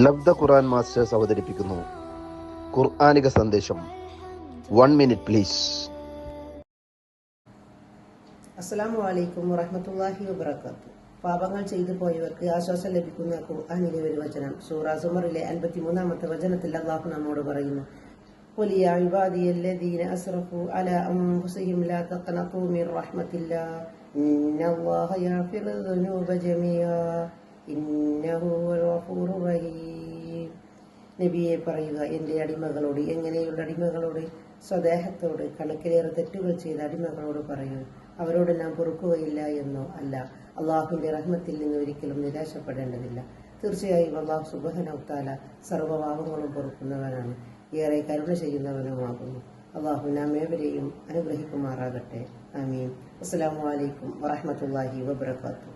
ലബ്ധ ഖുർആൻ masters അവതരിപ്പിക്കുന്നു ഖുർആനിക സന്ദേശം. 1 minute please. അസ്സലാമു അലൈക്കും വറഹ്മത്തുള്ളാഹി വബറകാതുഹു. പാപങ്ങൾ ചെയ്തു പോയവർക്ക് ആശ്വാസം ലഭിക്കുന്ന ഖുർആനിലെ ഒരു വചനം സൂറ സുമറിലെ 53-ാമത്തെ വചനത്തിൽ അല്ലാഹു നമ്മോട് പറയുന്നു, ഖുൽ യാ ഇബാദിയല്ലദീന അസ്റഫു അലാ അൻഫുസിഹിം ലാ തഖ്നതു മിർ റഹ്മത്തില്ലാഹ് ഇന്നല്ലാഹ യഗ്ഫിറു ദുനൂബ ജമീഅ ഇന്നഹു ഹുവൽ ഗഫൂറുർ റഹീം. നബിയെ പറയുക, എൻ്റെ അടിമകളോട്, എങ്ങനെയുള്ള അടിമകളോട്? സ്വദേഹത്തോട്, കണക്കിലേറെ തെറ്റുകൾ ചെയ്ത അടിമകളോട് പറയൂ. അവരോട് നാം പൊറുക്കുകയില്ല എന്നോ? അല്ല, അള്ളാഹുവിന്റെ റഹ്മത്തിൽ നിന്ന് ഒരിക്കലും നിരാശപ്പെടേണ്ടതില്ല. തീർച്ചയായും അള്ളാഹു സുബ്ഹാനഹു തആല സർവ്വപാപങ്ങളും പൊറുക്കുന്നവനാണ്, ഏറെ കരുണ ചെയ്യുന്നവനുമാകുന്നു. അള്ളാഹു നാം ഏവരെയും അനുഗ്രഹിക്കുമാറാകട്ടെ. ആമീൻ. അസ്സലാമു അലൈക്കും വറഹ്മത്തുള്ളാഹി വബറകാതുഹു.